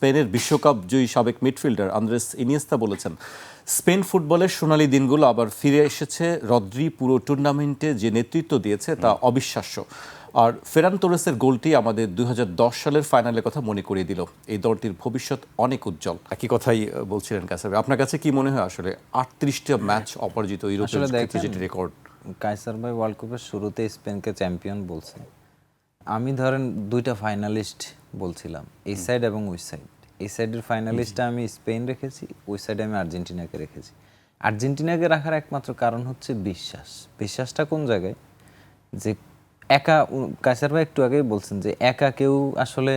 স্পেনের বিশ্বকাপ জয়ী সাবেক মিডফিল্ডার আন্দ্রেস ইনিয়েস্তা বলেছেন, স্পেন ফুটবলের সোনালী দিনগুলো আবার ফিরে এসেছে। রদ্রি পুরো টুর্নামেন্টে যে নেতৃত্ব দিয়েছে তা অবিশ্বাস্য। আর ফেরান তোরেসের গোলটি আমাদের 2010 সালের ফাইনালের কথা মনে করিয়ে দিল। এই দলটির ভবিষ্যৎ অনেক উজ্জ্বল। একই কথাই বলছিলেন কাসার। আপনার কাছে কি মনে হয় আসলে 38টা ম্যাচ অপরাজিত ইউরোপের ক্ষেত্রে যেটি রেকর্ড? কাইসার ভাই ওয়ার্ল্ড কাপের শুরুতে স্পেনকে চ্যাম্পিয়ন বলছে। আমি ধরেন দুইটা ফাইনালিস্ট বলছিলাম, এই সাইড এবং ওই সাইড। এই সাইডের ফাইনালিস্টটা আমি স্পেন রেখেছি, ওই সাইডে আমি আর্জেন্টিনাকে রেখেছি। আর্জেন্টিনাকে রাখার একমাত্র কারণ হচ্ছে বিশ্বাস। বিশ্বাসটা কোন জায়গায়, যে একা, কাইসার ভাই একটু আগেই বলছেন যে একা কেউ আসলে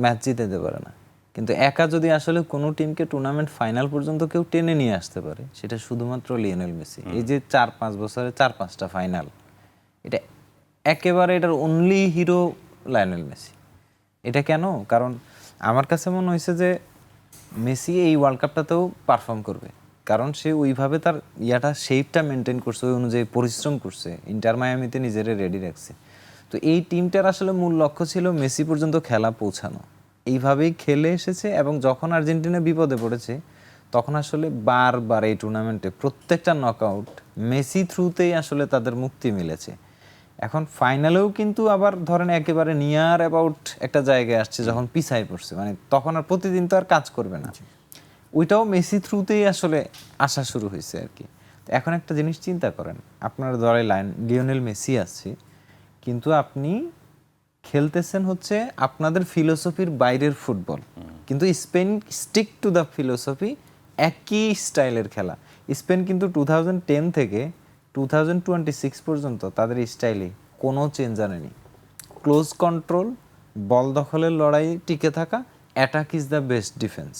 ম্যাচ জিতে দিতে পারে না, কিন্তু একা যদি আসলে কোনো টিমকে টুর্নামেন্ট ফাইনাল পর্যন্ত কেউ টেনে নিয়ে আসতে পারে, সেটা শুধুমাত্র লিওনেল মেসি। এই যে 4-5 বছরে 4-5টা ফাইনাল, এটা একেবারে এটার অনলি হিরো লায়নেল মেসি। এটা কেন? কারণ আমার কাছে মনে হয়েছে যে মেসি এই ওয়ার্ল্ড কাপটাতেও পারফর্ম করবে, কারণ সে ওইভাবে তার শেপটা মেনটেন করছে, ওই অনুযায়ী পরিশ্রম করছে, ইন্টার মায়ামিতে নিজেরে রেডি রাখছে। তো এই টিমটার আসলে মূল লক্ষ্য ছিল মেসি পর্যন্ত খেলা পৌঁছানো। এইভাবেই খেলে এসেছে, এবং যখন আর্জেন্টিনা বিপদে পড়েছে তখন আসলে বারবার এই টুর্নামেন্টে প্রত্যেকটা নকআউট মেসি থ্রুতেই আসলে তাদের মুক্তি মিলেছে। এখন ফাইনালেও কিন্তু আবার ধরেন একেবারে নিয়ার অ্যাবাউট একটা জায়গায় আসছে, যখন পিছায় পড়ছে, মানে তখন আর প্রতিদিন তো আর কাজ করবে না, ওইটাও মেসি থ্রুতেই আসলে আসা শুরু হয়েছে আর কি। এখন একটা জিনিস চিন্তা করেন, আপনার দলে লিওনেল মেসি আছে, কিন্তু আপনি খেলতেছেন হচ্ছে আপনাদের ফিলোসফির বাইরের ফুটবল, কিন্তু Spain stick to the philosophy, একই স্টাইলের খেলা। স্পেন কিন্তু 2010 থেকে 2026 পর্যন্ত তাদের স্টাইলে কোনো চেঞ্জ আনেনি। ক্লোজ কন্ট্রোল, বল দখলের লড়াই, টিকে থাকা, attack is the best defence,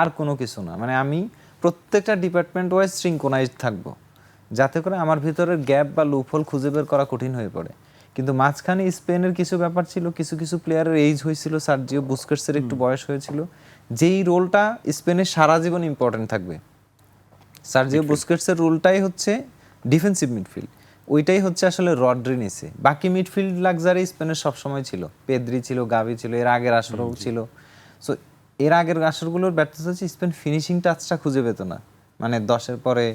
আর কোনো কিছু না। মানে আমি প্রত্যেকটা ডিপার্টমেন্ট ওয়াইজ সিঙ্ক্রোনাইজড থাকবো, যাতে করে আমার ভিতরের গ্যাপ বা লুপহোল খুঁজে বের করা কঠিন হয়ে পড়ে। কিন্তু মাঝখানে স্পেনের কিছু ব্যাপার ছিল, কিছু কিছু প্লেয়ারের এজ হয়েছিল, সার্জিও বুস্কেটসের একটু বয়স হয়েছিল, যেই রোলটা স্পেনের সারা জীবন ইম্পর্টেন্ট থাকবে। সার্জিও বুস্কেটসের রোলটাই হচ্ছে ডিফেন্সিভ মিডফিল্ড, ওইটাই হচ্ছে আসলে রড্রি নিছে। বাকি মিডফিল্ড লাক্সারি স্পেনের সবসময় ছিল, পেদ্রি ছিল, গাভি ছিল, এর আগের আসরও ছিল। সো এর আগের আসরগুলোর ব্যর্থতা হচ্ছে স্পেন ফিনিশিং টাচটা খুঁজে পেত না। মানে 10-এর পরে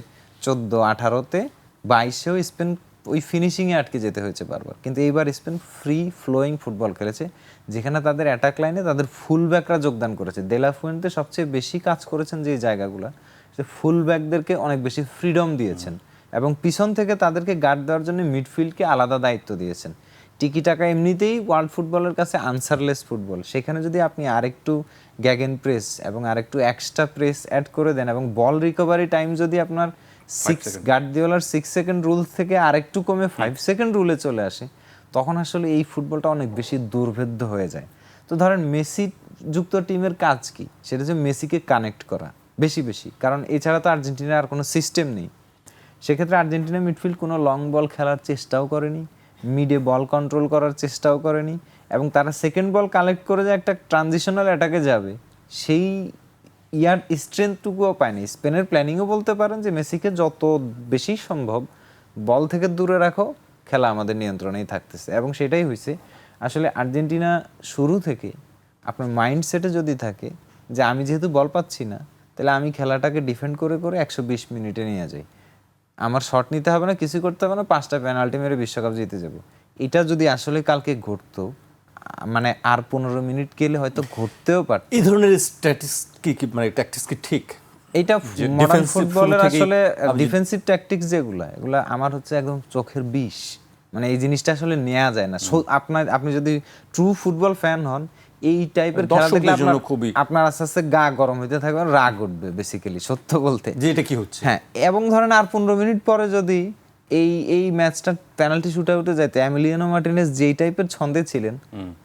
14, 18-তে 22-এও স্পেন ওই ফিনিশিংয়ে আটকে যেতে হয়েছে বারবার। কিন্তু এইবার স্পেন ফ্রি ফ্লোয়িং ফুটবল খেলেছে, যেখানে তাদের অ্যাটাক লাইনে তাদের ফুল ব্যাকরা যোগদান করেছে। দেলা ফুয়েন্তে সবচেয়ে বেশি কাজ করেছেন যে জায়গাগুলো, সে ফুল ব্যাকদেরকে অনেক বেশি ফ্রিডম দিয়েছেন, এবং পিছন থেকে তাদেরকে গার্ড দেওয়ার জন্য মিডফিল্ডকে আলাদা দায়িত্ব দিয়েছেন। টিকি টাকা এমনিতেই ওয়ার্ল্ড ফুটবলের কাছে আনসারলেস ফুটবল, সেখানে যদি আপনি আরেকটু গ্যাগেন প্রেস এবং আরেকটু এক্সট্রা প্রেস অ্যাড করে দেন, এবং বল রিকভারি টাইম যদি আপনার 6 গার্দিওলার 6 সেকেন্ড রুল থেকে আরেকটু কমে 5 সেকেন্ড রুলে চলে আসে, তখন আসলে এই ফুটবলটা অনেক বেশি দুর্ভেদ্য হয়ে যায়। তো ধরেন মেসি যুক্ত টিমের কাজ কি? সেটা হচ্ছে মেসিকে কানেক্ট করা বেশি বেশি, কারণ এছাড়া তো আর্জেন্টিনার আর কোনো সিস্টেম নেই। সেক্ষেত্রে আর্জেন্টিনা মিডফিল্ড কোনো লং বল খেলার চেষ্টাও করেনি, মিডে বল কন্ট্রোল করার চেষ্টাও করেনি, এবং তারা সেকেন্ড বল কালেক্ট করে যে একটা ট্রানজিশনাল অ্যাটাকে যাবে, সেই স্ট্রেংথটুকুও পায়নি। স্পেনের প্ল্যানিংও বলতে পারেন যে মেসিকে যত বেশি সম্ভব বল থেকে দূরে রাখো, খেলা আমাদের নিয়ন্ত্রণেই থাকতেছে, এবং সেটাই হয়েছে। আসলে আর্জেন্টিনা শুরু থেকে আপনার মাইন্ডসেটে যদি থাকে যে আমি যেহেতু বল পাচ্ছি না, তাহলে আমি খেলাটাকে ডিফেন্ড করে করে 120 মিনিটে নিয়ে যাই, আমার শট নিতে হবে না, কিছু করতে হবে না, 5টা পেনাল্টি মেরে বিশ্বকাপ জিতে যাব। এটা যদি আসলে কালকে ঘটতো, মানে আর 15 মিনিট গেলে হয়তো ঘটতেও পারত। এই ধরনের ট্যাকটিক্স কি ঠিক? এইটা মডার্ন ফুটবলের আসলে ডিফেন্সিভ ট্যাকটিক্স যেগুলা, এগুলা আমার হচ্ছে একদম চোখের বিষ। মানে এই জিনিসটা আসলে নেওয়া যায় না। আপনি যদি ট্রু ফুটবল ফ্যান হন, এই টাইপের খেলা দেখলে আপনার আস্তে আস্তে গা গরম হইতে থাকবে, রাগ উঠবে বেসিক্যালি, সত্য বলতে যে এটা কি হচ্ছে। হ্যাঁ, এবং ধরেন আর 15 মিনিট পরে যদি এই ম্যাচটা পেনাল্টি শুট আউটে যাইতে, এমিলিয়ানো মার্টিনেজ যেই টাইপের ছন্দে ছিলেন,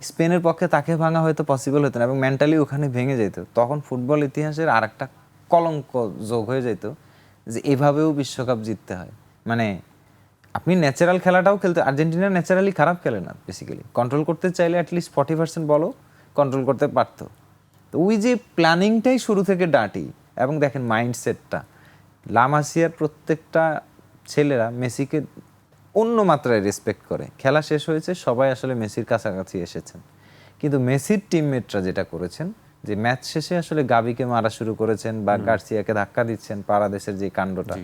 স্পেনের পক্ষে তাকে ভাঙা হয়তো পসিবল হতো না, এবং মেন্টালি ওখানে ভেঙে যেত, তখন ফুটবল ইতিহাসের আরেকটা কলঙ্ক যোগ হয়ে যেত, যে এভাবেও বিশ্বকাপ জিততে হয়। মানে আপনি ন্যাচারাল খেলাটাও খেলতে, আর্জেন্টিনা ন্যাচারালি খারাপ খেলে না, বেসিক্যালি কন্ট্রোল করতে চাইলে অ্যাটলিস্ট 40% বলও কন্ট্রোল করতে পারতো। তো ওই যে প্ল্যানিংটাই শুরু থেকে ডাটি, এবং দেখেন মাইন্ডসেটটা, লা মাসিয়ার প্রত্যেকটা ছেলেরা মেসিকে অন্য মাত্রায় রেসপেক্ট করে। খেলা শেষ হয়েছে, সবাই আসলে মেসির কাছাকাছি এসেছেন, কিন্তু মেসির টিমমেটরা যেটা করেছেন, যে ম্যাচ শেষে আসলে গাবিকে মারা শুরু করেছেন বা গার্সিয়াকে ধাক্কা দিচ্ছেন, পারাদেসের যে কাণ্ডটা,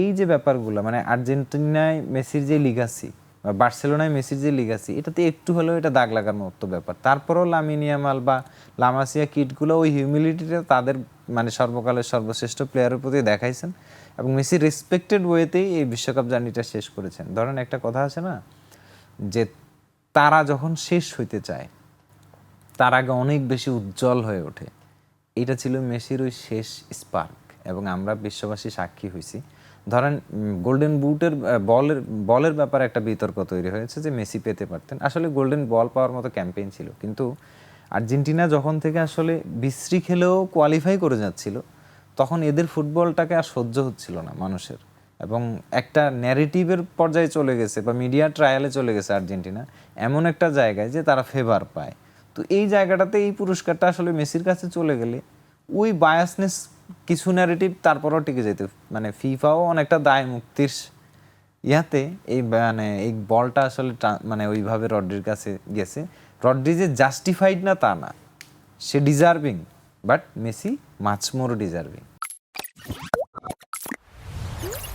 এই যে ব্যাপারগুলো মানে আর্জেন্টিনায় মেসির যে লিগাসি বা বার্সেলোনায় মেসির যে লিগাসি, এটাতে একটু হলেও এটা দাগ লাগার মতো ব্যাপার। তারপরেও লামিন ইয়ামাল বা লামাসিয়া কিডগুলো ওই হিউমিলিটিটা তাদের মানে সর্বকালের সর্বশ্রেষ্ঠ প্লেয়ারের প্রতি দেখাইছেন এবং মেসি রেসপেক্টেড ওয়েতেই এই বিশ্বকাপ জার্নিটা শেষ করেছেন। ধরেন একটা কথা আছে না, যে তারা যখন শেষ হইতে চায় তার আগে অনেক বেশি উজ্জ্বল হয়ে ওঠে। এটা ছিল মেসির ওই শেষ স্পার্ক এবং আমরা বিশ্ববাসী সাক্ষী হয়েছি। ধরেন গোল্ডেন বুটের বলের ব্যাপারে একটা বিতর্ক তৈরি হয়েছে যে মেসি পেতে পারতেন, আসলে গোল্ডেন বল পাওয়ার মতো ক্যাম্পেইন ছিল, কিন্তু আর্জেন্টিনা যখন থেকে আসলে বিশ্রী খেলেও কোয়ালিফাই করে যাচ্ছিল তখন এদের ফুটবলটাকে আর সহ্য হচ্ছিল না মানুষের, এবং একটা ন্যারেটিভের পর্যায়ে চলে গেছে বা মিডিয়া ট্রায়ালে চলে গেছে আর্জেন্টিনা এমন একটা জায়গায় যে তারা ফেভার পায়। তো এই জায়গাটাতে এই পুরস্কারটা আসলে মেসির কাছে চলে গেলে ওই বায়াসনেস কিছু ন্যারেটিভ তারপরও টিকে যেত, মানে ফিফাও অনেকটা দায় মুক্তির ইয়াতে এই মানে এই বলটা আসলে মানে ওইভাবে রড্রির কাছে গেছে। রড্রি যে জাস্টিফাইড না তা না, সে deserving, but Messi much more deserving.